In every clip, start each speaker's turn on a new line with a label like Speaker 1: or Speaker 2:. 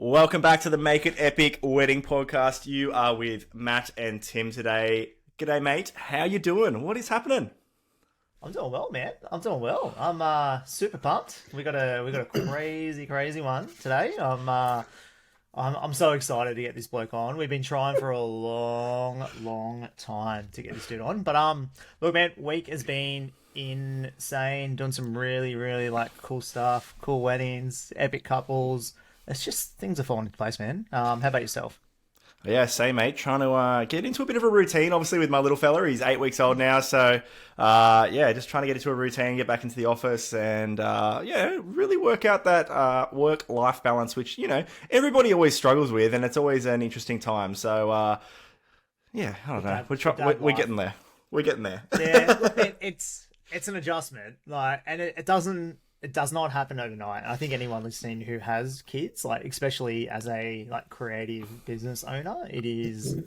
Speaker 1: Welcome back to the Make It Epic Wedding Podcast. You are with Matt and Tim today. G'day, mate. How you doing? What is happening?
Speaker 2: I'm doing well, man. I'm doing well. I'm super pumped. We got a crazy one today. I'm so excited to get this bloke on. We've been trying for a long time to get this dude on. But look, man, week has been insane. Doing some really like cool stuff, cool weddings, epic couples. It's just things are falling into place, man. How about yourself?
Speaker 1: Yeah, same, mate. Trying to get into a bit of a routine, obviously, with my little fella. He's 8 weeks old now, so just trying to get into a routine, get back into the office, and really work out that work-life balance, which everybody always struggles with, and it's always an interesting time. So I don't know. We're getting there. We're getting there.
Speaker 2: Yeah, it's an adjustment, and it does not happen overnight. I think anyone listening who has kids, especially as a creative business owner, it is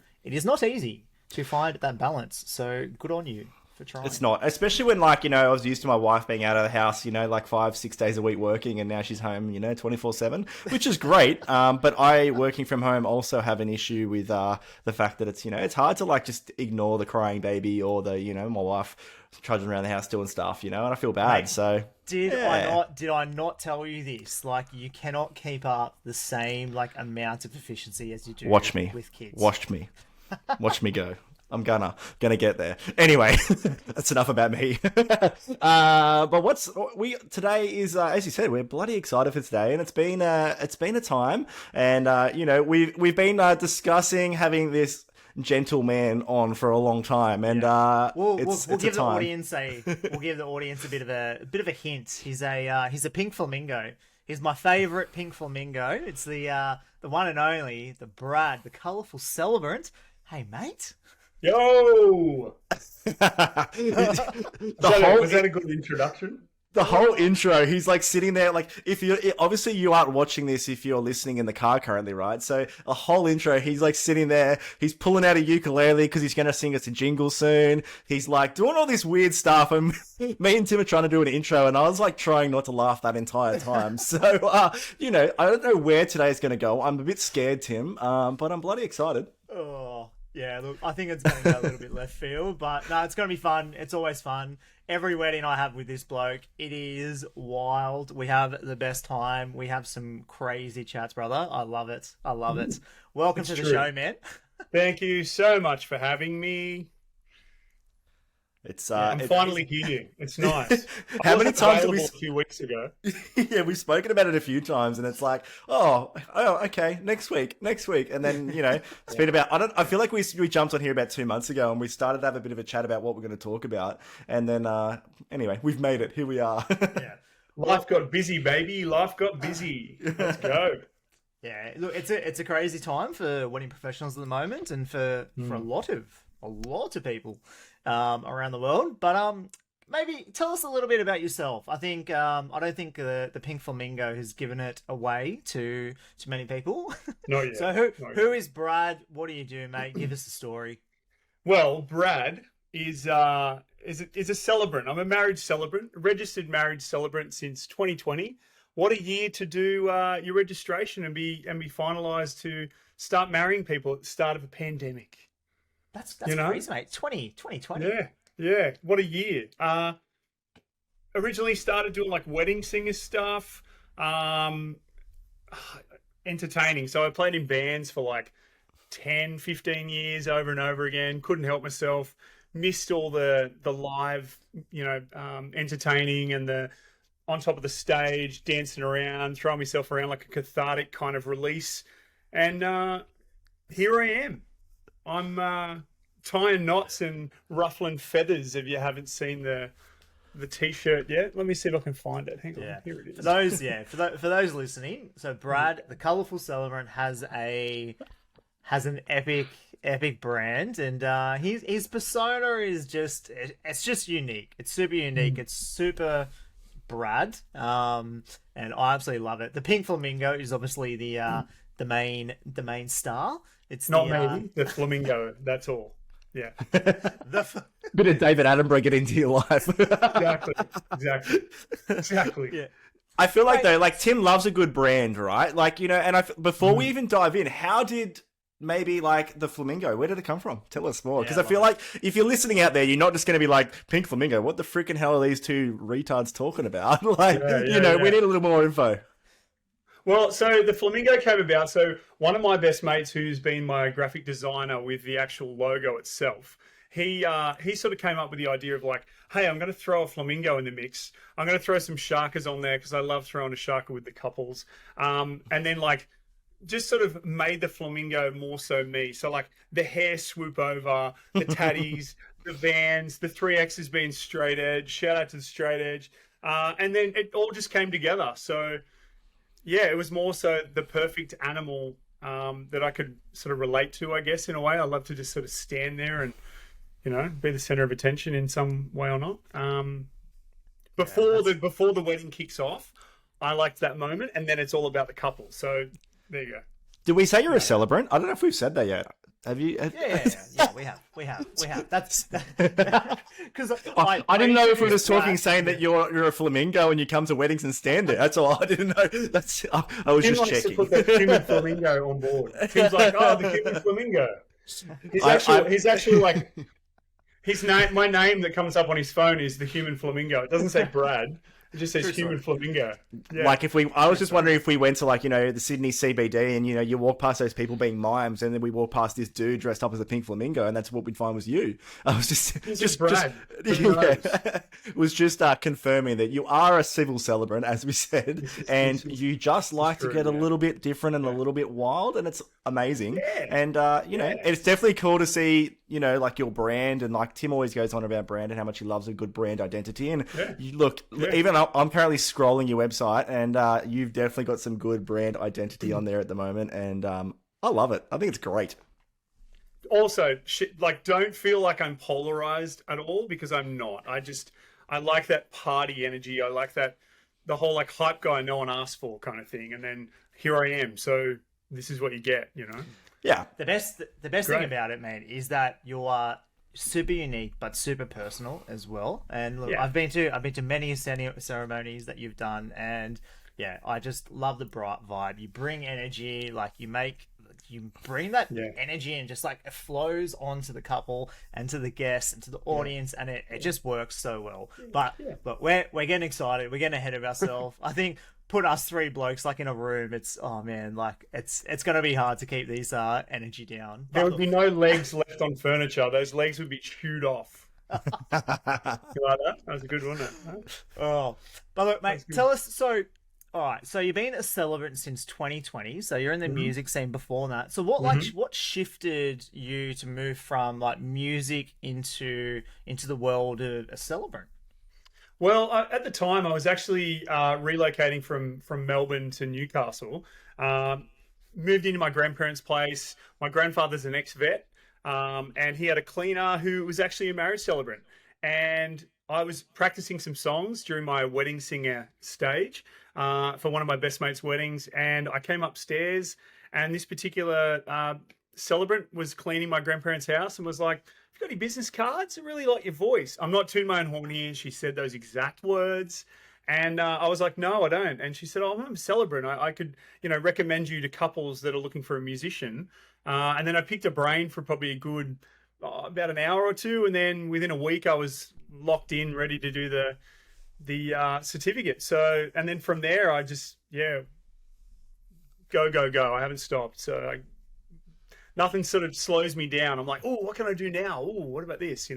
Speaker 2: not easy to find that balance. So good on you for trying.
Speaker 1: It's not, especially when I was used to my wife being out of the house, 5-6 days a week working, and now she's home, 24/7, which is great. But I, working from home, also have an issue with the fact that it's hard to just ignore the crying baby or my wife trudging around the house doing stuff, and I feel bad.
Speaker 2: Mate,
Speaker 1: so
Speaker 2: did I not tell you this? You cannot keep up the same amount of efficiency as you do with kids.
Speaker 1: Watch me go. I'm gonna get there. Anyway, that's enough about me. But today is, as you said, we're bloody excited for today, and it's been a time, and we've been discussing having this gentleman on for a long time, and
Speaker 2: we'll give the audience a bit of a hint. He's a pink flamingo. He's my favorite pink flamingo. It's the one and only, the Brad, the Colourful Celebrant. Hey, mate.
Speaker 3: Yo! Was that a good introduction?
Speaker 1: The whole intro, he's sitting there, if you're, obviously you aren't watching this if you're listening in the car currently, right? So a whole intro, he's sitting there, he's pulling out a ukulele because he's going to sing us a jingle soon. He's doing all this weird stuff, and me and Tim are trying to do an intro, and I was trying not to laugh that entire time. So, I don't know where today's going to go. I'm a bit scared, Tim, but I'm bloody excited.
Speaker 2: Oh, yeah, look, I think it's going to go a little bit left field, but no, it's going to be fun. It's always fun. Every wedding I have with this bloke, it is wild. We have the best time. We have some crazy chats, brother. I love it. Welcome to the show, man.
Speaker 3: Thank you so much for having me. I'm finally here. It's nice.
Speaker 1: How many times have
Speaker 3: a few weeks ago?
Speaker 1: Yeah, we've spoken about it a few times, and it's okay, next week, and then it's been about. I feel like we jumped on here about 2 months ago, and we started to have a bit of a chat about what we're going to talk about, and then anyway, we've made it. Here we are.
Speaker 3: Yeah, life got busy, baby. Life got busy. Let's go.
Speaker 2: Yeah, look, it's a crazy time for wedding professionals at the moment, and for a lot of people around the world. But maybe tell us a little bit about yourself. I think I don't think the pink flamingo has given it away to many people.
Speaker 3: Not yet.
Speaker 2: So who is Brad? What do you do, mate? Give us a story.
Speaker 3: Well, Brad is a celebrant. I'm a marriage celebrant, a registered marriage celebrant since 2020. What a year to do your registration and be finalised to start marrying people at the start of a pandemic.
Speaker 2: That's crazy, mate. 2020.
Speaker 3: Yeah. What a year. Originally started doing wedding singer stuff, entertaining. So I played in bands for 10, 15 years over and over again. Couldn't help myself. Missed all the live, entertaining and the on top of the stage, dancing around, throwing myself around like a cathartic kind of release. And here I am. I'm tying knots and ruffling feathers if you haven't seen the t-shirt yet. Let me see if I can find it. Hang on. Here it is.
Speaker 2: For those listening, so Brad, the Colourful Celebrant, has an epic brand, and his persona is just unique. It's super unique. It's super Brad, and I absolutely love it. The pink flamingo is obviously the main star. It's
Speaker 3: not maybe the flamingo. That's all. Yeah.
Speaker 1: Bit of David Attenborough get into your life.
Speaker 3: Exactly.
Speaker 2: Yeah.
Speaker 1: I feel like though, like Tim loves a good brand, right? Like, you know, and before we even dive in, how did maybe like the flamingo, where did it come from? Tell us more. Because I feel like if you're listening out there, you're not just going to be like, pink flamingo, what the freaking hell are these two retards talking about? Like, we need a little more info.
Speaker 3: Well, so the flamingo came about. So one of my best mates, who's been my graphic designer with the actual logo itself, he sort of came up with the idea of like, hey, I'm going to throw a flamingo in the mix. I'm going to throw some sharkas on there because I love throwing a sharka with the couples. And then like just sort of made the flamingo more so me. So like the hair swoop over, the tatties, the Vans, the 3Xs being straight edge. Shout out to the straight edge. And then it all just came together. So yeah, it was more so the perfect animal that I could sort of relate to, I guess, in a way. I love to just sort of stand there and, you know, be the center of attention in some way or not. Before the wedding kicks off, I liked that moment, and then it's all about the couple. So there you go.
Speaker 1: Did we say you're a celebrant? I don't know if we've said that yet. Have you?
Speaker 2: Yeah, we have. That's because
Speaker 1: I didn't know if we were just talking, saying that you're a flamingo and you come to weddings and stand there. That's all. I didn't know. I was
Speaker 3: Tim
Speaker 1: just
Speaker 3: likes
Speaker 1: checking.
Speaker 3: to put the human flamingo on board. Tim's like, oh, the human flamingo. He's actually like, his name. My name that comes up on his phone is the human flamingo. It doesn't say Brad. It just says human flamingo. Yeah.
Speaker 1: Like I was just wondering if we went to like, you know, the Sydney CBD and, you know, you walk past those people being mimes and then we walk past this dude dressed up as a pink flamingo and that's what we'd find was you. I was just
Speaker 3: Brad.
Speaker 1: It was just confirming that you are a civil celebrant, as we said, and you just like to get a little bit different and a little bit wild, and it's amazing.
Speaker 3: Yeah.
Speaker 1: And, you know, it's definitely cool to see, you know, like your brand, and like Tim always goes on about brand and how much he loves a good brand identity. And you look, even I'm currently scrolling your website, and you've definitely got some good brand identity on there at the moment, and I love it. I think it's great.
Speaker 3: Also, like, don't feel like I'm polarized at all, because I'm not. I like that party energy. I like that, the whole like hype guy no one asked for kind of thing. And then here I am. So this is what you get, you know?
Speaker 2: Yeah. The best thing about it, man, is that you are super unique but super personal as well. And look, I've been to many ceremonies that you've done, and yeah, I just love the bright vibe. You bring energy, like you bring that energy, and just like it flows onto the couple and to the guests and to the audience, and it just works so well. But we're getting excited. We're getting ahead of ourselves. I think put us three blokes like in a room, it's it's gonna be hard to keep these energy down.
Speaker 3: There would be no legs left on furniture. Those legs would be chewed off. You like that? That was a good one, wasn't it?
Speaker 2: Oh, but look, mate, tell us. So, all right, so you've been a celebrant since 2020. So you're in the music scene before that. So what shifted you to move from like music into the world of a celebrant?
Speaker 3: Well, at the time, I was actually relocating from Melbourne to Newcastle. Moved into my grandparents' place. My grandfather's an ex-vet, and he had a cleaner who was actually a marriage celebrant. And I was practicing some songs during my wedding singer stage for one of my best mates' weddings. And I came upstairs, and this particular celebrant was cleaning my grandparents' house and was like, "Have you got any business cards? I really like your voice." I'm not tooting my own horn here. She said those exact words. And I was like, "No, I don't." And she said, "Oh, I'm a celebrant. I could, recommend you to couples that are looking for a musician." And then I picked a brain for probably a good, about an hour or two. And then within a week, I was locked in, ready to do the certificate. So, and then from there, I just, go. I haven't stopped. So nothing sort of slows me down. I'm like, oh, what can I do now? Oh, what about this?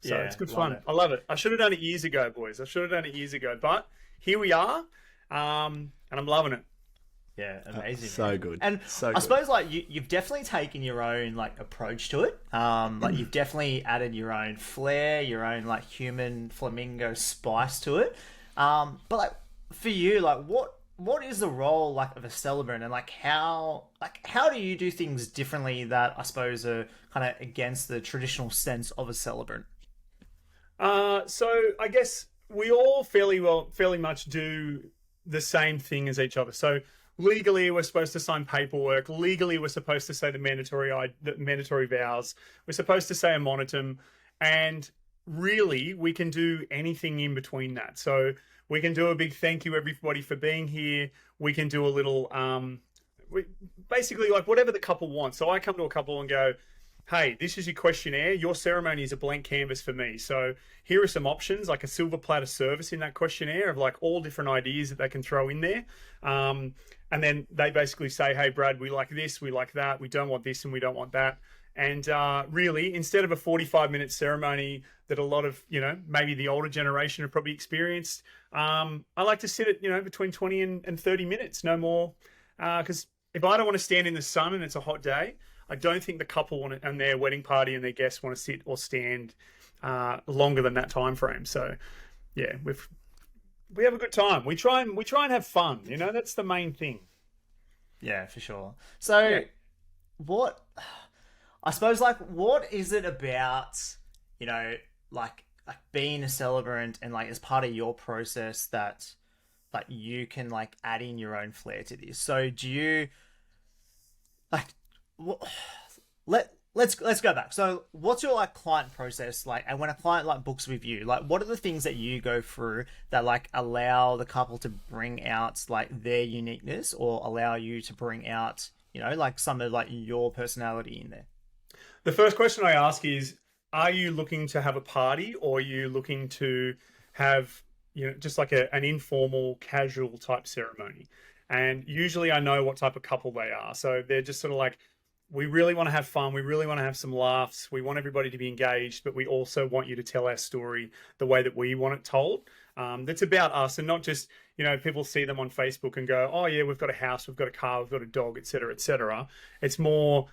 Speaker 3: So it's good fun. I love it. I should have done it years ago, boys. I should have done it years ago. But here we are, and I'm loving it.
Speaker 2: Yeah, amazing.
Speaker 1: So good.
Speaker 2: And I suppose like you've definitely taken your own like approach to it. Like you've definitely added your own flair, your own like human flamingo spice to it. But like for you, like what is the role like of a celebrant, and like how do you do things differently that I suppose are kind of against the traditional sense of a celebrant?
Speaker 3: So I guess we all fairly much do the same thing as each other. So legally, we're supposed to sign paperwork. Legally, we're supposed to say the mandatory vows. We're supposed to say a monotum, and really, we can do anything in between that. So we can do a big thank you, everybody, for being here. We can do a little, basically like whatever the couple wants. So I come to a couple and go, hey, this is your questionnaire. Your ceremony is a blank canvas for me. So here are some options, like a silver platter service in that questionnaire of like all different ideas that they can throw in there. And then they basically say, hey, Brad, we like this, we like that. We don't want this and we don't want that. And really, instead of a 45-minute ceremony that a lot of, maybe the older generation have probably experienced, I like to sit at, between 20 and 30 minutes, no more. Because if I don't want to stand in the sun and it's a hot day, I don't think the couple and their wedding party and their guests want to sit or stand longer than that time frame. So, yeah, we have a good time. We try and have fun. That's the main thing.
Speaker 2: Yeah, for sure. So,
Speaker 3: Yeah.
Speaker 2: what? I suppose, like, what is it about, like being a celebrant and like as part of your process that like you can like add in your own flair to this? So, do you like? Let's go back. So what's your like client process like, and when a client like books with you, like what are the things that you go through that like allow the couple to bring out like their uniqueness, or allow you to bring out like some of like your personality in there?
Speaker 3: The first question I ask is, are you looking to have a party, or are you looking to have just like an informal casual type ceremony? And usually I know what type of couple they are. So they're just sort of like, we really want to have fun. We really want to have some laughs. We want everybody to be engaged, but we also want you to tell our story the way that we want it told. That's about us, and not just, people see them on Facebook and go, oh yeah, we've got a house, we've got a car, we've got a dog, etc., etc. It's more,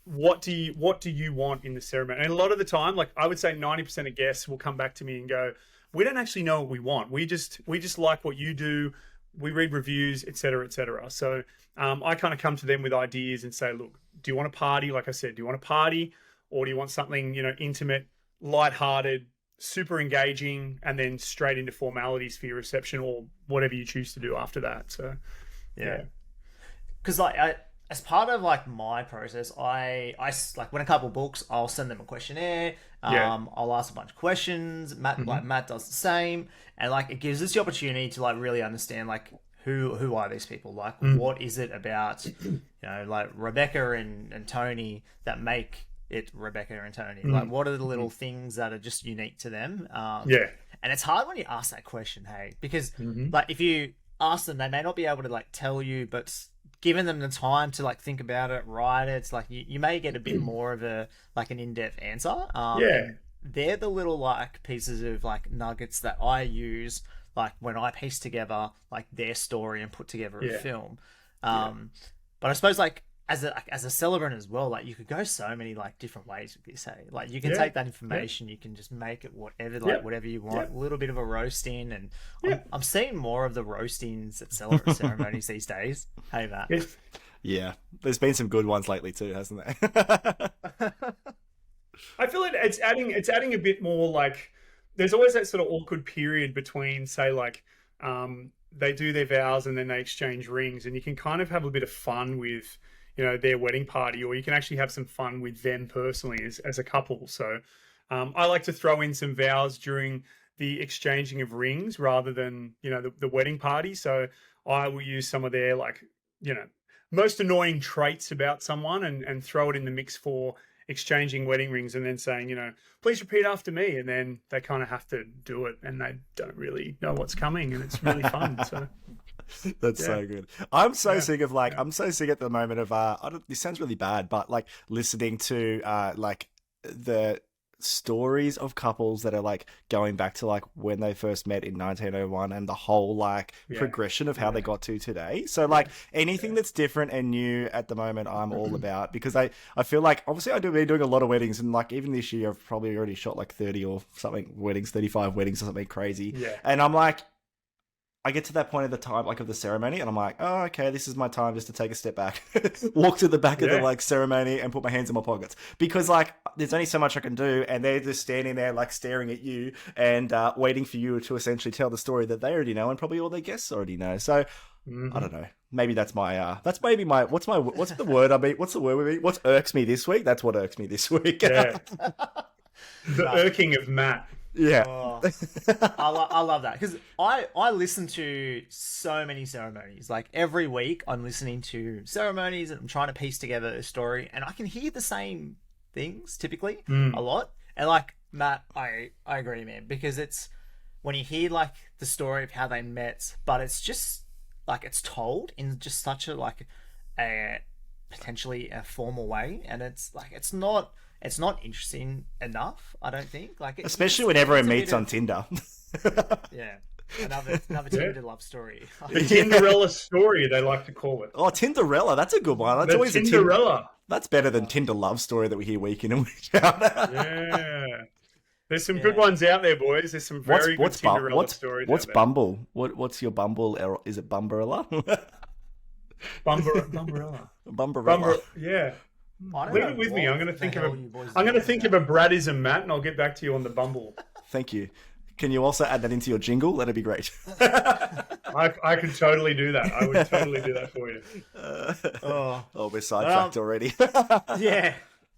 Speaker 3: what do you want in the ceremony? And a lot of the time, like I would say 90% of guests will come back to me and go, we don't actually know what we want. We just like what you do. We read reviews, etc., etc. So I kind of come to them with ideas and say, look, do you want a party? Like I said, do you want a party, or do you want something, intimate, lighthearted, super engaging, and then straight into formalities for your reception, or whatever you choose to do after that? So, yeah.
Speaker 2: Because like as part of like my process, I like when a couple books, I'll send them a questionnaire. I'll ask a bunch of questions. Matt does the same, and like it gives us the opportunity to like really understand like who are these people, like what is it about like Rebecca and Tony that make it Rebecca and Tony? Like what are the little things that are just unique to them? And it's hard when you ask that question, hey, because like if you ask them, they may not be able to like tell you, but giving them the time to like think about it, write it, it's like you may get a bit more of a like an in-depth answer. They're the little like pieces of like nuggets that I use like when I piece together like their story and put together a film. But I suppose like as a celebrant as well, like you could go so many like different ways with this. Hey, like you can take that information, you can just make it whatever, like whatever you want. A little bit of a roasting, and I'm seeing more of the roastings at ceremonies these days. Hey, Matt.
Speaker 1: Yeah, there's been some good ones lately too, hasn't there?
Speaker 3: I feel it's adding a bit more, like there's always that sort of awkward period between, say, like they do their vows and then they exchange rings, and you can kind of have a bit of fun with their wedding party, or you can actually have some fun with them personally as a couple. So I like to throw in some vows during the exchanging of rings rather than the wedding party. So I will use some of their like most annoying traits about someone and throw it in the mix for exchanging wedding rings, and then saying, please repeat after me. And then they kind of have to do it, and they don't really know what's coming, and it's really fun. So
Speaker 1: that's so good. I'm so sick of I'm so sick at the moment of this sounds really bad, but like listening to like the stories of couples that are like going back to like when they first met in 1901 and the whole like progression of how they got to today. So like anything that's different and new at the moment, I'm all about, because I feel like obviously I've been doing a lot of weddings, and like even this year I've probably already shot like 30 or something weddings, 35 weddings or something crazy. And I'm like, I get to that point of the time, like of the ceremony, and I'm like, oh, okay, this is my time just to take a step back, walk to the back of the like ceremony and put my hands in my pockets, because like there's only so much I can do, and they're just standing there like staring at you and waiting for you to essentially tell the story that they already know and probably all their guests already know. So I don't know. Maybe that's my what's the word I mean? What's the word with me? What irks me this week? That's what irks me this week.
Speaker 3: The irking of Matt.
Speaker 1: Yeah.
Speaker 2: Oh, I love that because I listen to so many ceremonies. Like every week, I'm listening to ceremonies and I'm trying to piece together a story, and I can hear the same things typically a lot. And like Matt, I agree, man, because it's when you hear like the story of how they met, but it's just like it's told in just such a like a potentially a formal way, and it's like it's not interesting enough, I don't think. Like
Speaker 1: Especially when everyone meets on Tinder.
Speaker 2: Yeah. Another Tinder love story.
Speaker 3: The Tinderella story, they like to call it.
Speaker 1: Oh, Tinderella, that's a good one. That's
Speaker 3: The
Speaker 1: always
Speaker 3: Tinderella.
Speaker 1: That's better than Tinder love story that we hear week in and week out.
Speaker 3: Yeah. There's some good ones out there, boys. There's some very good Tinderella stories
Speaker 1: What's
Speaker 3: out there.
Speaker 1: Bumble? What's your Bumble? Is it Bumberella?
Speaker 3: Bumberella.
Speaker 1: Bumberella.
Speaker 3: Yeah.
Speaker 2: I don't
Speaker 3: Leave
Speaker 2: know
Speaker 3: it with me.
Speaker 2: what
Speaker 3: I'm going to
Speaker 2: the
Speaker 3: think of
Speaker 2: hell you boys
Speaker 3: I'm going to
Speaker 2: do
Speaker 3: think
Speaker 2: about
Speaker 3: of a Bradism, Matt, and I'll get back to you on the Bumble.
Speaker 1: Thank you. Can you also add that into your jingle? That'd be great.
Speaker 3: I could totally do that. I would totally do that for you.
Speaker 1: Oh, we're sidetracked already.
Speaker 2: Yeah.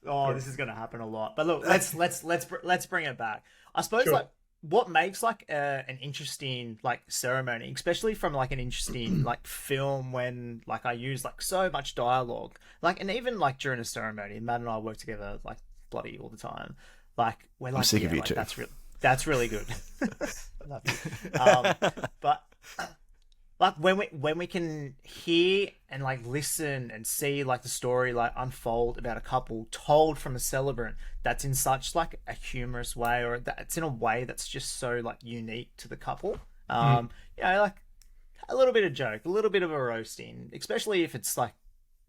Speaker 2: Oh, this is going to happen a lot. But look, let's bring it back. I suppose
Speaker 3: Sure.
Speaker 2: like what makes like an interesting like ceremony, especially from like an interesting like film when like I use like so much dialogue, like and even like during a ceremony, Matt and I work together like bloody all the time. Like we're like,
Speaker 1: I'm sick
Speaker 2: yeah,
Speaker 1: of you
Speaker 2: like,
Speaker 1: too.
Speaker 2: That's really good. Love you. But like when we can hear and like listen and see like the story like unfold about a couple told from a celebrant that's in such like a humorous way, or that's in a way that's just so like unique to the couple, you know, like a little bit of joke, a little bit of a roasting, especially if it's like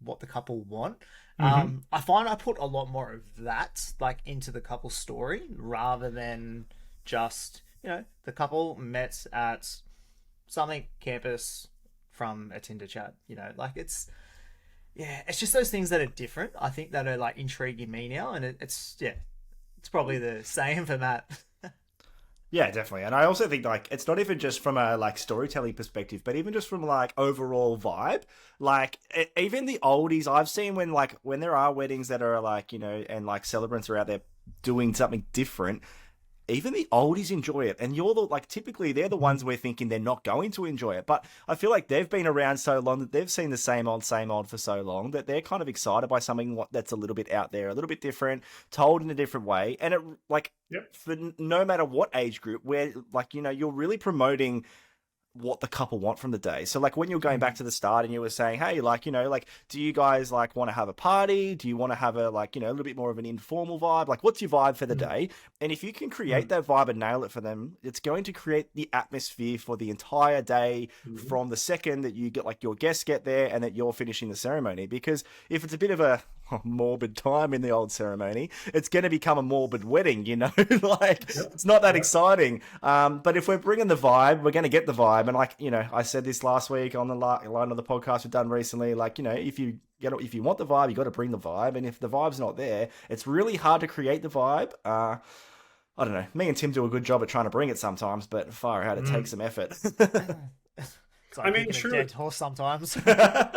Speaker 2: what the couple want. I find I put a lot more of that like into the couple story rather than just, you know, the couple met at something campus from a Tinder chat, you know, like it's just those things that are different, I think, that are like intriguing me now, and it's probably the same for Matt.
Speaker 1: Yeah, definitely. And I also think like it's not even just from a like storytelling perspective, but even just from like overall vibe. Like even the oldies I've seen when there are weddings that are like, you know, and like celebrants are out there doing something different, even the oldies enjoy it. And typically they're the ones we're thinking they're not going to enjoy it. But I feel like they've been around so long that they've seen the same old for so long that they're kind of excited by something that's a little bit out there, a little bit different, told in a different way. And it like, for no matter what age group, where like, you know, you're really promoting what the couple want from the day. So like when you're going back to the start and you were saying, hey, like, you know, like, do you guys like want to have a party? Do you want to have a like, you know, a little bit more of an informal vibe? Like what's your vibe for the day? And if you can create that vibe and nail it for them, it's going to create the atmosphere for the entire day from the second that you get like your guests get there and that you're finishing the ceremony. Because if it's a bit of a morbid time in the old ceremony, it's going to become a morbid wedding, you know. Like it's not that exciting, but if we're bringing the vibe, we're going to get the vibe. And like, you know, I said this last week on the line of the podcast we've done recently, like, you know, if you want the vibe, you got to bring the vibe, and if the vibe's not there, it's really hard to create the vibe. I don't know, me and Tim do a good job at trying to bring it sometimes, but far out, it takes some effort.
Speaker 2: I mean, truly, dead horse sometimes.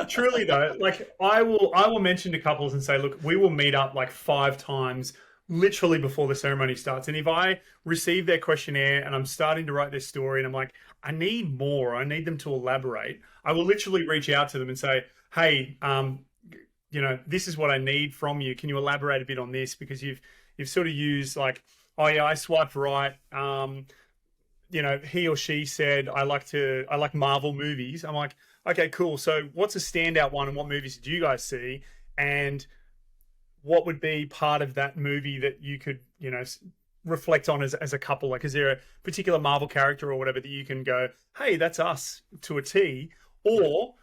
Speaker 3: Truly though, like I will mention to couples and say, look, we will meet up like 5 times literally before the ceremony starts. And if I receive their questionnaire and I'm starting to write their story and I'm like, I need more, I need them to elaborate, I will literally reach out to them and say, hey, you know, this is what I need from you. Can you elaborate a bit on this? Because you've sort of used like, oh yeah, I swiped right. You know, he or she said, I like Marvel movies. I'm like, okay, cool. So what's a standout one and what movies did you guys see? And what would be part of that movie that you could, you know, reflect on as a couple? Like, is there a particular Marvel character or whatever that you can go, hey, that's us to a T? Or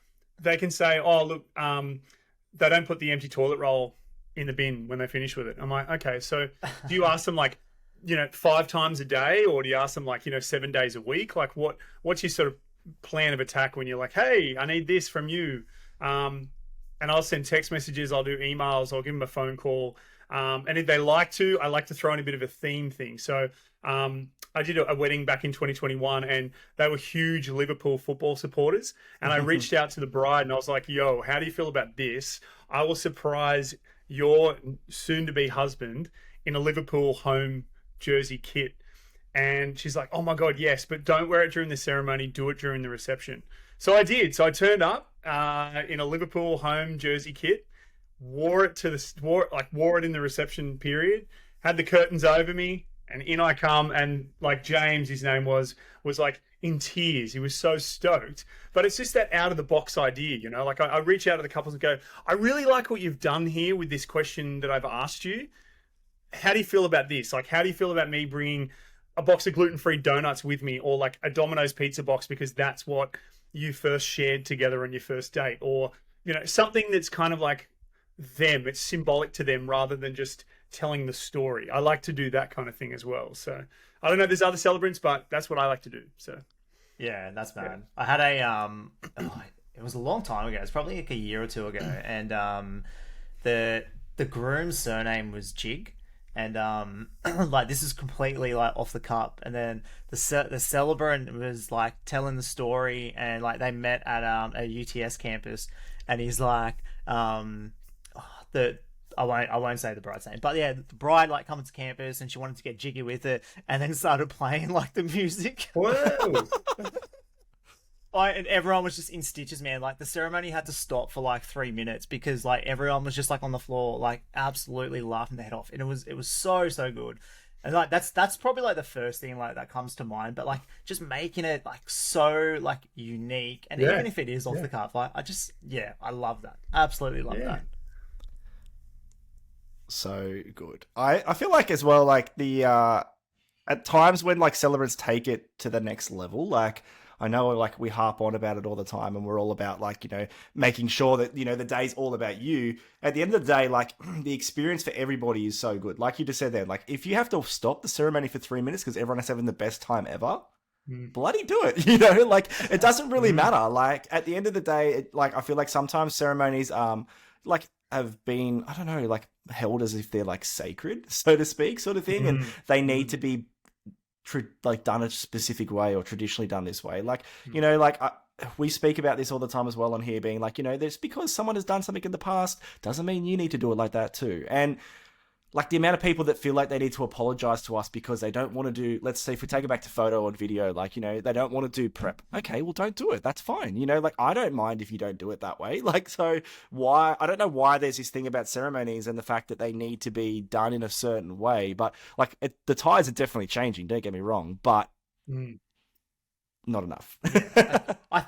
Speaker 3: they can say, oh, look, they don't put the empty toilet roll in the bin when they finish with it. I'm like, okay, so do you ask them like, you know, 5 times a day, or do you ask them like, you know, 7 days a week? Like what's your sort of plan of attack when you're like, hey, I need this from you? And I'll send text messages, I'll do emails, I'll give them a phone call. And if they like to, I like to throw in a bit of a theme thing. So I did a wedding back in 2021 and they were huge Liverpool football supporters. And I reached out to the bride and I was like, yo, how do you feel about this? I will surprise your soon-to-be husband in a Liverpool home jersey kit. And she's like, oh my God, yes, but don't wear it during the ceremony. Do it during the reception. So I did. So I turned up in a Liverpool home jersey kit, wore it in the reception period, had the curtains over me, and in I come. And like James, his name was like in tears. He was so stoked. But it's just that out of the box idea, you know, like I reach out to the couples and go, I really like what you've done here with this question that I've asked you. How do you feel about this? Like, how do you feel about me bringing a box of gluten-free donuts with me, or like a Domino's pizza box because that's what you first shared together on your first date, or, you know, something that's kind of like them, it's symbolic to them rather than just telling the story. I like to do that kind of thing as well. So I don't know if there's other celebrants, but that's what I like to do. So
Speaker 2: Yeah, that's mad. Yeah. I had a it was a long time ago. It's probably like a year or two ago, and the groom's surname was Jig. And like, this is completely like off the cup. And then the celebrant was like telling the story, and like they met at a UTS campus, and he's like I won't say the bride's name, but yeah, the bride like comes to campus and she wanted to get jiggy with it, and then started playing like the music.
Speaker 3: Whoa.
Speaker 2: And everyone was just in stitches, man. Like, the ceremony had to stop for like 3 minutes because like everyone was just like on the floor, like absolutely laughing their head off. And it was so good. And like that's probably like the first thing like that comes to mind. But like, just making it like so like unique, and even if it is off the cuff, like I love that. Absolutely love that.
Speaker 1: So good. I feel like as well, like the at times when like celebrants take it to the next level, like, I know like we harp on about it all the time, and we're all about like, you know, making sure that, you know, the day's all about you. At the end of the day, like, the experience for everybody is so good. Like you just said there, like, if you have to stop the ceremony for 3 minutes because everyone is having the best time ever, bloody do it. You know, like, it doesn't really matter. Like, at the end of the day, like, I feel like sometimes ceremonies like have been, I don't know, like held as if they're like sacred, so to speak, sort of thing, and they need to be like done a specific way, or traditionally done this way. Like, you know, like we speak about this all the time as well on here, being like, you know, there's, because someone has done something in the past doesn't mean you need to do it like that too. And like, the amount of people that feel like they need to apologize to us because they don't want to do, let's say if we take it back to photo or video, like, you know, they don't want to do prep. Okay, well, don't do it. That's fine. You know, like, I don't mind if you don't do it that way. Like, so why, I don't know why there's this thing about ceremonies and the fact that they need to be done in a certain way, but like, the tides are definitely changing, don't get me wrong, but not enough.
Speaker 2: I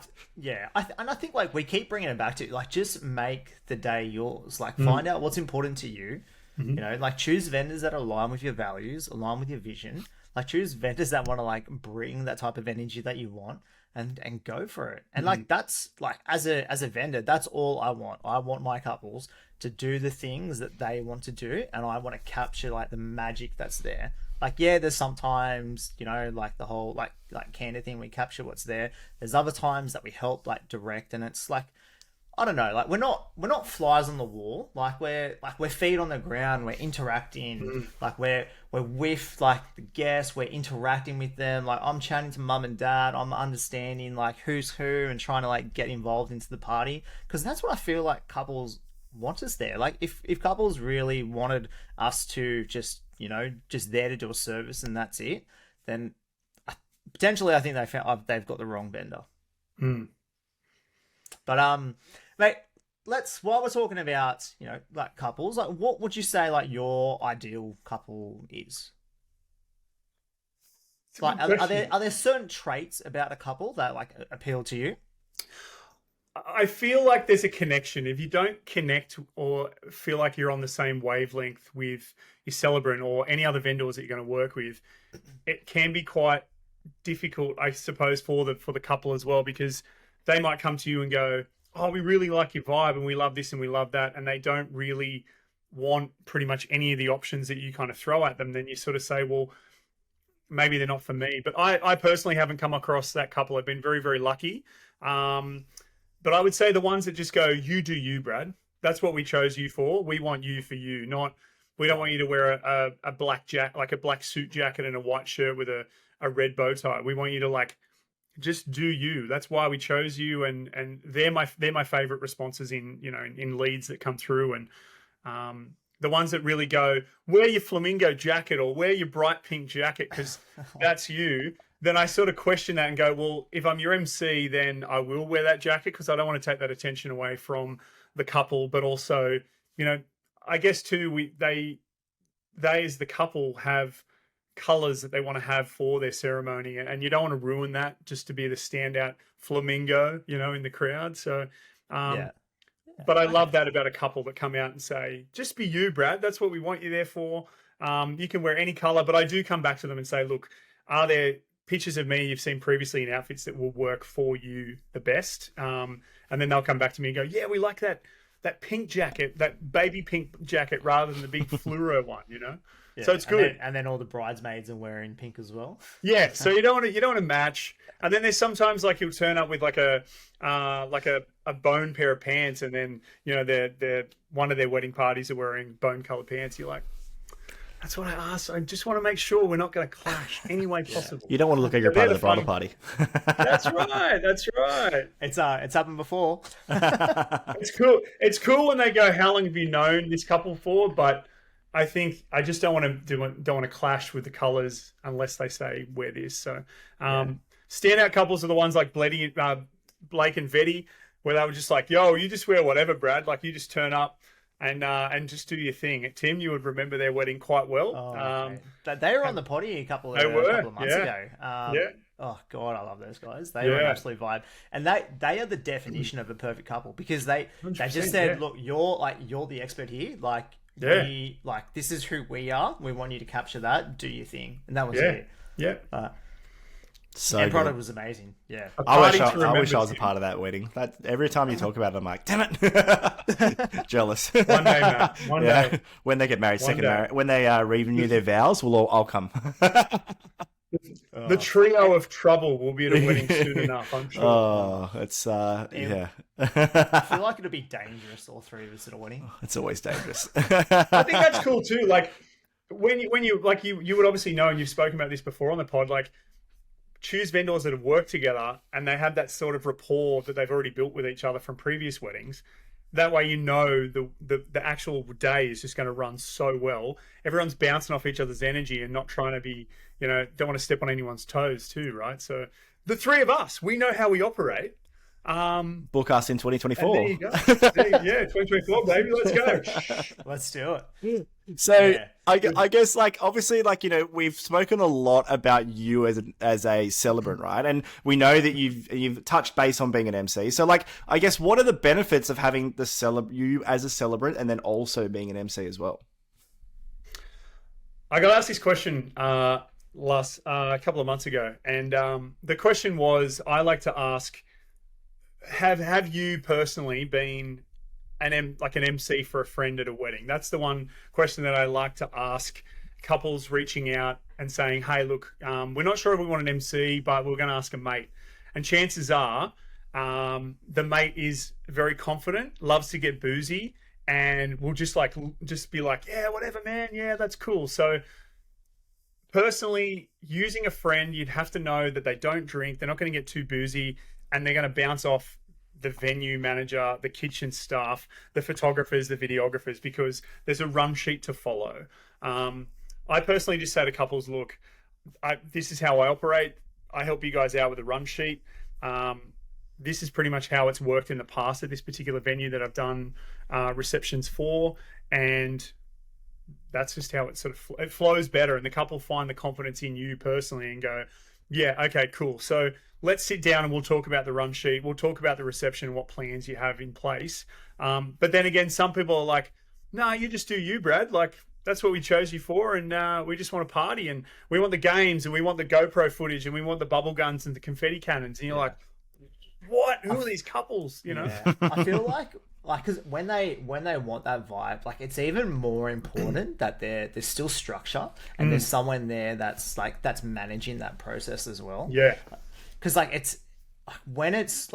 Speaker 2: think like we keep bringing it back to like, just make the day yours. Like, find out what's important to you. You know, like, choose vendors that align with your values, align with your vision. Like, choose vendors that want to like bring that type of energy that you want, and go for it. And like, that's like, as a vendor, that's all I want. I want my couples to do the things that they want to do, and I want to capture like the magic that's there. Like, yeah, there's sometimes, you know, like the whole like candid thing, we capture what's there. There's other times that we help like direct, and it's like, I don't know, like, we're not flies on the wall. Like, we're feet on the ground. We're interacting. Like, we're with like the guests. We're interacting with them. Like, I'm chatting to mum and dad. I'm understanding like who's who and trying to like get involved into the party, because that's what I feel like couples want us there. Like, if couples really wanted us to just, you know, just there to do a service and that's it, then potentially I think they've got the wrong vendor. But mate, while we're talking about, you know, like couples, like, what would you say like your ideal couple is? Like, are there certain traits about a couple that like appeal to you?
Speaker 3: I feel like there's a connection. If you don't connect or feel like you're on the same wavelength with your celebrant or any other vendors that you're going to work with, it can be quite difficult, I suppose, for the couple as well, because they might come to you and go, oh, we really like your vibe and we love this and we love that, and they don't really want pretty much any of the options that you kind of throw at them. Then you sort of say, well, maybe they're not for me. But I personally haven't come across that couple. I've been very, very lucky. But I would say the ones that just go, you do you, Brad. That's what we chose you for. We want you for you. Not, we don't want you to wear a black like a black suit jacket and a white shirt with a red bow tie. We want you to like, just do you. That's why we chose you, and they're my favorite responses in, you know, in leads that come through. And the ones that really go, wear your flamingo jacket or wear your bright pink jacket because that's you, then I sort of question that and go, well, if I'm your MC, then I will wear that jacket because I don't want to take that attention away from the couple. But also, you know, I guess too, they as the couple have colors that they want to have for their ceremony, and you don't want to ruin that just to be the standout flamingo, you know, in the crowd. So, but I love that about a couple that come out and say, just be you, Brad. That's what we want you there for. You can wear any color, but I do come back to them and say, look, are there pictures of me you've seen previously in outfits that will work for you the best? And then they'll come back to me and go, yeah, we like that pink jacket, that baby pink jacket rather than the big fluoro one, you know?
Speaker 2: Yeah,
Speaker 3: so it's good.
Speaker 2: And then all the bridesmaids are wearing pink as well.
Speaker 3: Yeah, so you don't want to match. And then there's sometimes like you'll turn up with like a bone pair of pants, and then you know they're one of their wedding parties are wearing bone colored pants. You're like, that's what I asked. I just want to make sure we're not going to clash any way possible.
Speaker 1: You don't want to look like you're part of the bridal party.
Speaker 3: That's right. That's right.
Speaker 2: It's happened before.
Speaker 3: It's cool. It's cool when they go, how long have you known this couple for? But I think I just don't want to clash with the colors unless they say wear this. So standout couples are the ones like Blake and Vetty, where they were just like, yo, you just wear whatever, Brad. Like you just turn up and just do your thing. Tim, you would remember their wedding quite well.
Speaker 2: They were on the potty a couple of months ago. Oh God, I love those guys. They were an absolute vibe, and they are the definition of a perfect couple because they just said, look, you're the expert here. Like this is who we are. We want you to capture that. Do your thing, and that was it. Yeah.
Speaker 1: So
Speaker 2: and product was amazing. Yeah,
Speaker 1: I wish I was a part of that wedding. That every time you talk about it, I'm like, damn it, jealous.
Speaker 3: One day, Matt. One day.
Speaker 1: When they get married, when they renew their vows, I'll come.
Speaker 3: The trio of trouble will be at a wedding soon enough, I'm sure.
Speaker 1: Oh, it's yeah.
Speaker 2: I feel like it'll be dangerous, all three of us at a wedding.
Speaker 1: It's always dangerous.
Speaker 3: I think that's cool too. Like when you like you would obviously know, and you've spoken about this before on the pod, like choose vendors that have worked together and they have that sort of rapport that they've already built with each other from previous weddings. That way, you know, the actual day is just going to run so well. Everyone's bouncing off each other's energy and not trying to be, you know, don't want to step on anyone's toes too, right? So the three of us, we know how we operate.
Speaker 1: Book us in 2024.
Speaker 3: There you go. 2024, baby. Let's go.
Speaker 2: Let's do it.
Speaker 1: So I guess, like, obviously, like, you know, we've spoken a lot about you as a celebrant, right? And we know that you've touched base on being an MC. So, like, I guess what are the benefits of having you as a celebrant and then also being an MC as well?
Speaker 3: I got asked this question a couple of months ago, and the question was, I like to ask, have you personally been an MC for a friend at a wedding? That's the one question that I like to ask couples reaching out and saying, hey, look, we're not sure if we want an MC, but we're going to ask a mate. And chances are the mate is very confident, loves to get boozy, and will just be like, yeah, whatever, man. Yeah, that's cool. So personally, using a friend, you'd have to know that they don't drink, they're not going to get too boozy, and they're going to bounce off the venue manager, the kitchen staff, the photographers, the videographers, because there's a run sheet to follow. I personally just say to couples, look, this is how I operate. I help you guys out with a run sheet. This is pretty much how it's worked in the past at this particular venue that I've done receptions for. And that's just how it it flows better. And the couple find the confidence in you personally and go, yeah, okay, cool. So let's sit down and we'll talk about the run sheet. We'll talk about the reception, what plans you have in place. But then again, some people are like, no, you just do you, Brad. Like, that's what we chose you for. And we just want to party and we want the games and we want the GoPro footage and we want the bubble guns and the confetti cannons. And you're like, what? Who are these couples? You know?
Speaker 2: Yeah. I feel like because when they want that vibe, like, it's even more important that there's still structure and there's someone there that's managing that process as well.
Speaker 3: Yeah.
Speaker 2: Because when it's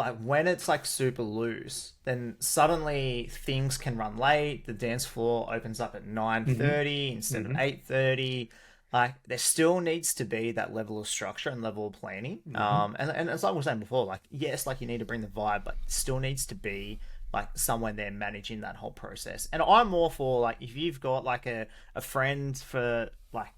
Speaker 2: super loose, then suddenly things can run late. The dance floor opens up at 9:30 instead of 8:30. Like, there still needs to be that level of structure and level of planning. And it's like we were saying before, like, yes, like, you need to bring the vibe, but it still needs to be like someone there managing that whole process. And I'm more for like if you've got like a friend for like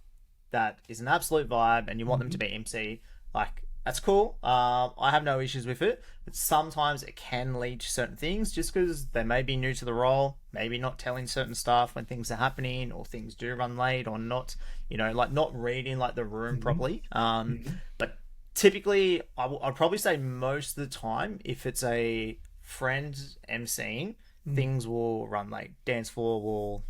Speaker 2: that is an absolute vibe and you want them to be MC, like that's cool. I have no issues with it, but sometimes it can lead to certain things just because they may be new to the role, maybe not telling certain stuff when things are happening or things do run late or not, like not reading like the room properly. But typically, I'd probably say most of the time, if it's a friend emceeing, things will run late. Dance floor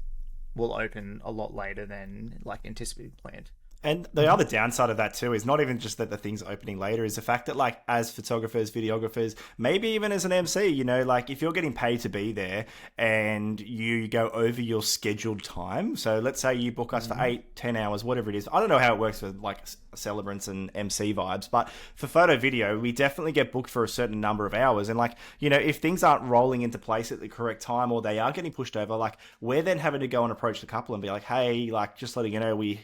Speaker 2: will open a lot later than like anticipated planned.
Speaker 1: And the other downside of that too is not even just that the thing's opening later, is the fact that like as photographers, videographers, maybe even as an MC, like if you're getting paid to be there and you go over your scheduled time. So let's say you book us for 8-10 hours, whatever it is. I don't know how it works for like celebrants and MC vibes, but for photo video, we definitely get booked for a certain number of hours. And like, if things aren't rolling into place at the correct time or they are getting pushed over, like we're then having to go and approach the couple and be like, hey, like just letting you know, we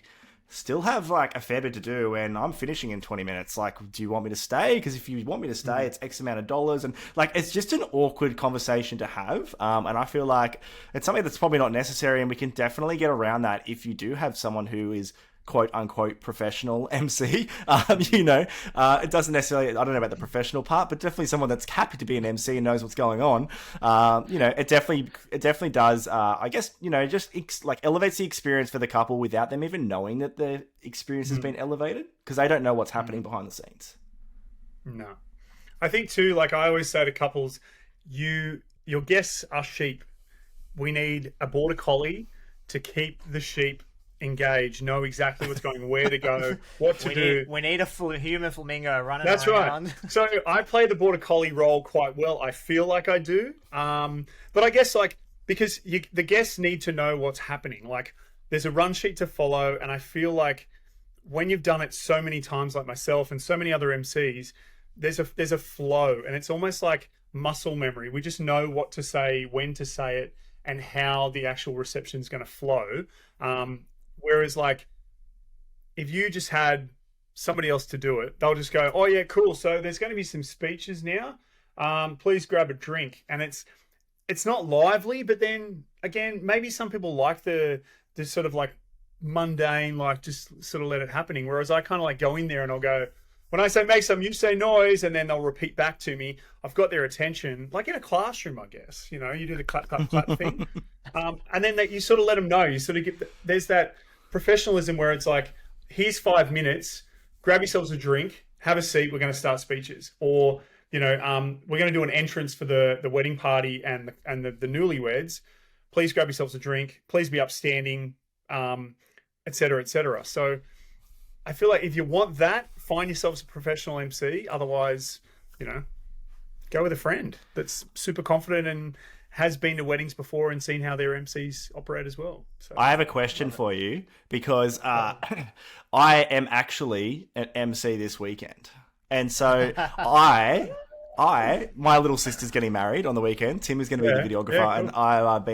Speaker 1: still have like a fair bit to do and I'm finishing in 20 minutes. Like, do you want me to stay? Because if you want me to stay, it's X amount of dollars. And like, it's just an awkward conversation to have. And I feel like it's something that's probably not necessary. And we can definitely get around that if you do have someone who is quote unquote professional MC. It doesn't necessarily, I don't know about the professional part, but definitely someone that's happy to be an MC and knows what's going on. It definitely does, I guess, just like elevates the experience for the couple without them even knowing that the experience has been elevated, because they don't know what's happening behind the scenes.
Speaker 3: No. I think too, like I always say to couples, your guests are sheep. We need a border collie to keep the sheep engaged, know exactly what's going, where to go, what to do.
Speaker 2: We need a human flamingo running
Speaker 3: That's
Speaker 2: around.
Speaker 3: Right. So I play the border collie role quite well. I feel like I do. But I guess like, because the guests need to know what's happening. Like there's a run sheet to follow. And I feel like when you've done it so many times, like myself and so many other MCs, there's a flow, and it's almost like muscle memory. We just know what to say, when to say it, and how the actual reception is going to flow. Whereas like, if you just had somebody else to do it, they'll just go, oh yeah, cool. So there's going to be some speeches now. Please grab a drink. And it's not lively, but then again, maybe some people like the sort of like mundane, like just sort of let it happening. Whereas I kind of like go in there and I'll go, when I say make some, you say noise, and then they'll repeat back to me. I've got their attention, like in a classroom, I guess. You do the clap, clap, clap thing. And then you sort of let them know. You sort of there's that professionalism where it's like, here's 5 minutes, grab yourselves a drink, have a seat, we're going to start speeches. Or, we're going to do an entrance for the wedding party and the newlyweds. Please grab yourselves a drink. Please be upstanding, et cetera, et cetera. So I feel like if you want that, find yourselves a professional MC. Otherwise, go with a friend that's super confident and has been to weddings before and seen how their MCs operate as well. So
Speaker 1: I have a question for you, because I am actually an MC this weekend. And so my little sister's getting married on the weekend. Tim is going to be the videographer, and I have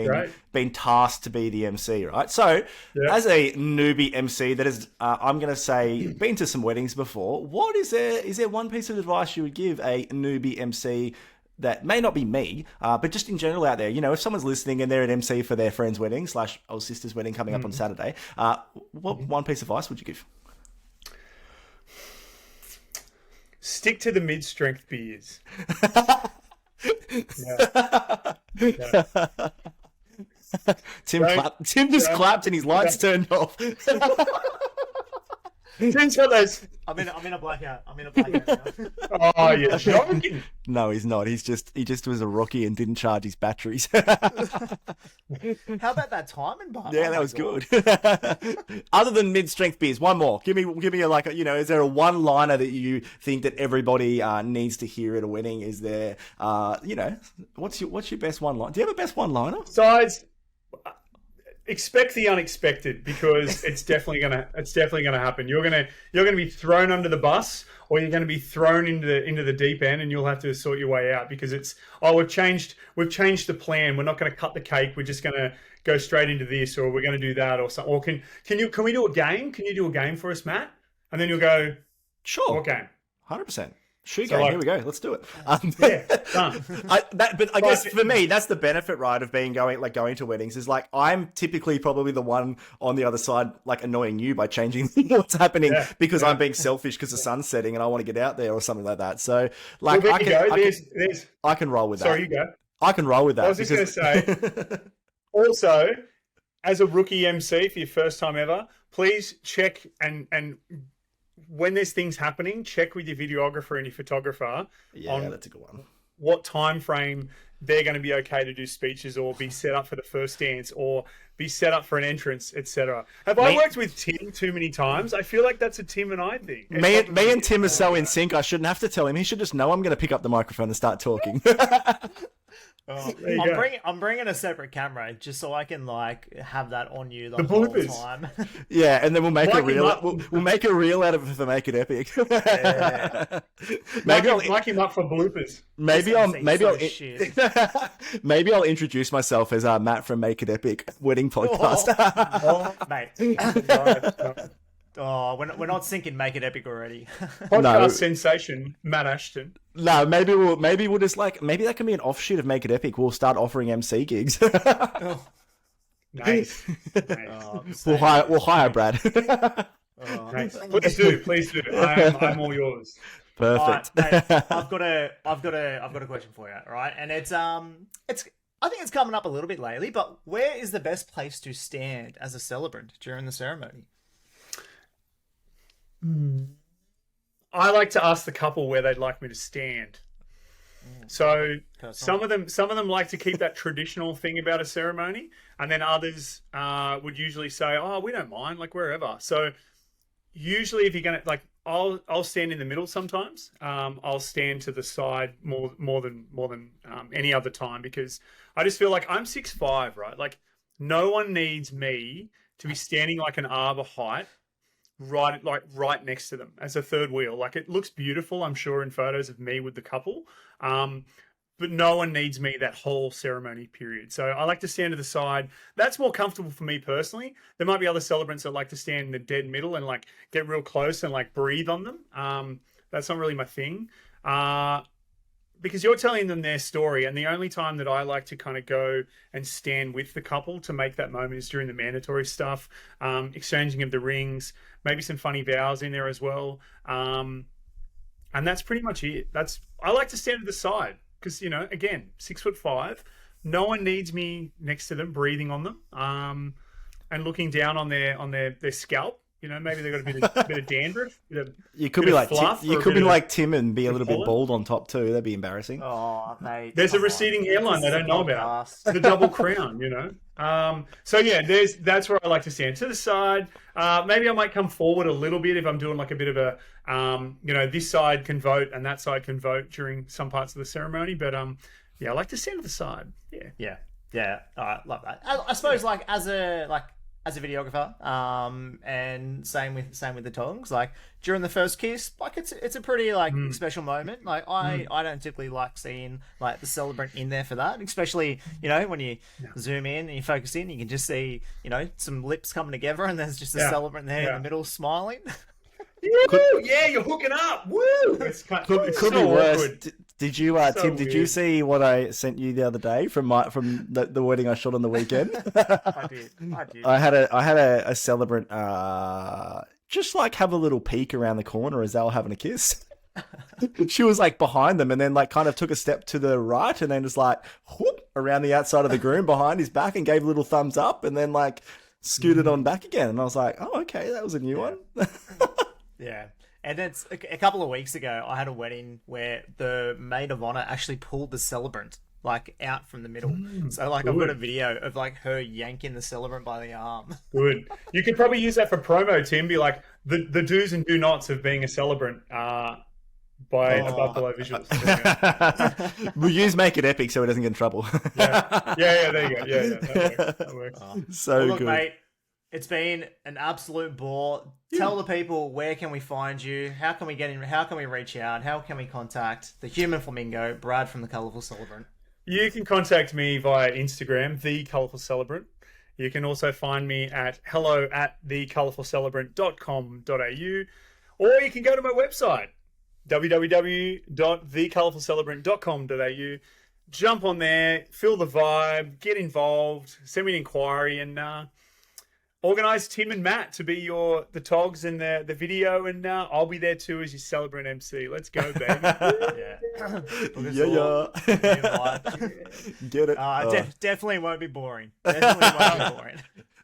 Speaker 1: been tasked to be the MC, right? So as a newbie MC that is, I'm going to say, been to some weddings before, is there one piece of advice you would give a newbie MC that may not be me, but just in general out there, if someone's listening and they're an MC for their friend's wedding / old sister's wedding coming up on Saturday, what one piece of advice would you give?
Speaker 3: Stick to the mid-strength beers.
Speaker 1: Tim just clapped and his lights turned off.
Speaker 3: Tim's got those.
Speaker 2: I'm in a blackout. Now.
Speaker 3: Oh, you're joking.
Speaker 1: No, he's not. He just was a rookie and didn't charge his batteries.
Speaker 2: How about that timing bar?
Speaker 1: Yeah, that was good. Other than mid-strength beers, one more. Give me is there a one-liner that you think that everybody needs to hear at a wedding? Is there, what's your best one-liner? Do you have a best one-liner?
Speaker 3: Besides, expect the unexpected, because it's definitely gonna happen. You're gonna be thrown under the bus, or you're gonna be thrown into the deep end, and you'll have to sort your way out, because we've changed the plan. We're not gonna cut the cake. We're just gonna go straight into this, or we're gonna do that, or something. Or can we do a game? Can you do a game for us, Matt? And then you'll go,
Speaker 1: sure.
Speaker 3: What game?
Speaker 1: 100%. Shoe
Speaker 3: So,
Speaker 1: game.
Speaker 3: like-
Speaker 1: Here we go. Let's do it.
Speaker 3: Yeah, done.
Speaker 1: But I guess for me, that's the benefit, right, of going to weddings is like I'm typically probably the one on the other side, like annoying you by changing what's happening because I'm being selfish because the sun's setting and I want to get out there or something like that. So like
Speaker 3: Well, there you go.
Speaker 1: I can roll with that.
Speaker 3: Sorry, you go.
Speaker 1: I can roll with that.
Speaker 3: I was just going to say, also, as a rookie MC for your first time ever, please check and when there's things happening, check with your videographer and your photographer on
Speaker 1: that's a good one.
Speaker 3: what time frame they're going to be okay to do speeches or be set up for the first dance or be set up for an entrance, etc. Have I worked with Tim too many times? I feel like that's a Tim and I thing.
Speaker 1: Me and Tim are so in sync. I shouldn't have to tell him. He should just know I'm going to pick up the microphone and start talking.
Speaker 2: I'm bringing a separate camera just so I can like have that on you the
Speaker 3: bloopers.
Speaker 2: whole time.
Speaker 1: Yeah, and then we'll make a
Speaker 3: Mike
Speaker 1: reel.
Speaker 3: him up.
Speaker 1: We'll make a reel out of it for Make It Epic.
Speaker 3: Mic him up for bloopers.
Speaker 1: Maybe
Speaker 2: Shit.
Speaker 1: maybe I'll introduce myself as Matt from Make It Epic Wedding Podcast.
Speaker 2: Mate. Oh, we're not syncing Make It Epic already.
Speaker 3: Podcast sensation, Matt Ashton.
Speaker 1: No, maybe we'll just maybe that can be an offshoot of Make It Epic. We'll start offering MC gigs.
Speaker 3: Nice.
Speaker 1: We'll hire Brad.
Speaker 3: Nice. Please do. I'm all yours.
Speaker 1: Perfect.
Speaker 2: Right, mate, I've got a question for you, all right? And it's I think it's coming up a little bit lately, but where is the best place to stand as a celebrant during the ceremony?
Speaker 3: I like to ask the couple where they'd like me to stand. So some of them like to keep that traditional thing about a ceremony, and then others would usually say, "Oh, we don't mind, like wherever." So usually, if you're gonna like, I'll stand in the middle sometimes. I'll stand to the side more than any other time because I just feel like I'm 6'5", right? Like no one needs me to be standing like an arbor height. Right next to them as a third wheel. Like it looks beautiful, I'm sure, in photos of me with the couple. But no one needs me that whole ceremony period. So I like to stand to the side. That's more comfortable for me personally. There might be other celebrants that like to stand in the dead middle and like get real close and like breathe on them. That's not really my thing. Because you're telling them their story, and the only time that I like to kind of go and stand with the couple to make that moment is during the mandatory stuff, exchanging of the rings, maybe some funny vows in there as well, and that's pretty much it. I like to stand to the side because again, 6'5", no one needs me next to them, breathing on them, and looking down on their scalp. Maybe they've got a bit of dandruff.
Speaker 1: You could be like Tim and be a little bit bald on top too. That'd be embarrassing.
Speaker 2: Oh, mate.
Speaker 3: There's a receding hairline they don't know about. The double crown, So yeah, that's where I like to stand to the side. Maybe I might come forward a little bit if I'm doing like a bit of a, this side can vote and that side can vote during some parts of the ceremony. But yeah, I like to stand to the side. Yeah.
Speaker 2: Yeah. Love that. I suppose like as a videographer, and same with the tongs. Like during the first kiss, like it's a pretty like special moment. Like I don't typically like seeing like the celebrant in there for that, especially when you zoom in and you focus in, you can just see some lips coming together, and there's just a celebrant there in the middle smiling.
Speaker 3: Yeah, you're hooking up. Woo!
Speaker 1: Could be worse. Did you, Tim? Did you see what I sent you the other day from the wedding I shot on the weekend?
Speaker 2: I did.
Speaker 1: I had a celebrant just like have a little peek around the corner as they were having a kiss. She was like behind them, and then like kind of took a step to the right, and then just like whoop around the outside of the groom behind his back, and gave a little thumbs up, and then like scooted on back again. And I was like, oh, okay, that was a new one.
Speaker 2: Yeah. And it's a couple of weeks ago, I had a wedding where the maid of honor actually pulled the celebrant like out from the middle. So like I've got a video of like her yanking the celebrant by the arm.
Speaker 3: Good. You could probably use that for promo, Tim. Be like the do's and do nots of being a celebrant by above below visuals.
Speaker 1: We'll use Make It Epic so he doesn't get in trouble.
Speaker 3: Yeah. There you go. Yeah. That works.
Speaker 1: So
Speaker 2: look,
Speaker 1: good.
Speaker 2: Mate, it's been an absolute bore. Tell the people, where can we find you? How can we get in? How can we reach out? How can we contact the human flamingo, Brad from the Colourful Celebrant?
Speaker 3: You can contact me via Instagram, The Colourful Celebrant. You can also find me at hello@thecolourfulcelebrant.com.au, or you can go to my website, www.thecolourfulcelebrant.com.au. Jump on there, feel the vibe, get involved, send me an inquiry, and organise Tim and Matt to be the togs in the video, and I'll be there too as your celebrant MC. Let's go, baby.
Speaker 2: Yeah.
Speaker 1: Get it.
Speaker 2: Definitely won't be boring. Definitely won't be boring.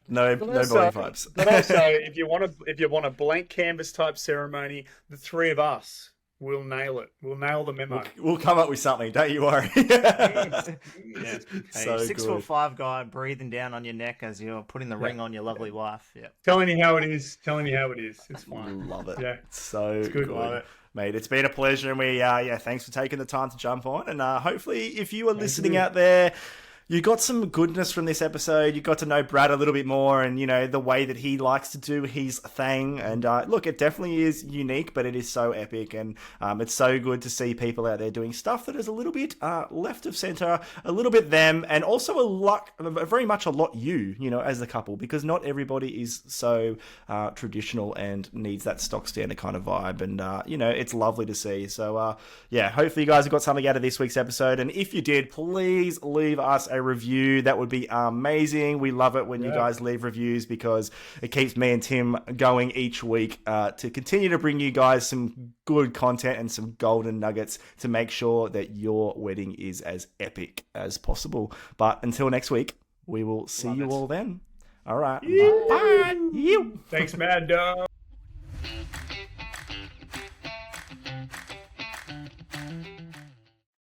Speaker 1: No body vibes.
Speaker 3: But also, if you want a blank canvas type ceremony, the three of us will nail it. We'll nail the memo.
Speaker 1: We'll come up with something. Don't you worry.
Speaker 2: Yeah.
Speaker 1: So
Speaker 2: Hey, 6'5" guy breathing down on your neck as you're putting the ring on your lovely wife. Yeah.
Speaker 3: Telling you how it is. It's fine.
Speaker 1: Love it.
Speaker 3: Yeah.
Speaker 1: So
Speaker 3: good.
Speaker 1: good.
Speaker 3: Love it.
Speaker 1: Mate, it's been a pleasure, and thanks for taking the time to jump on. And hopefully, if you are listening out there, you got some goodness from this episode. You got to know Brad a little bit more, and the way that he likes to do his thing. And look, it definitely is unique, but it is so epic, and it's so good to see people out there doing stuff that is a little bit left of center, a little bit them, and also very much a lot you as the couple, because not everybody is so traditional and needs that stock standard kind of vibe, and it's lovely to see. So hopefully you guys have got something out of this week's episode, and if you did, please leave us a review. That would be amazing. We love it when you guys leave reviews, because it keeps me and Tim going each week to continue to bring you guys some good content and some golden nuggets to make sure that your wedding is as epic as possible. But until next week, we will see you all then. All right. Bye.
Speaker 3: Thanks, Mad Dog.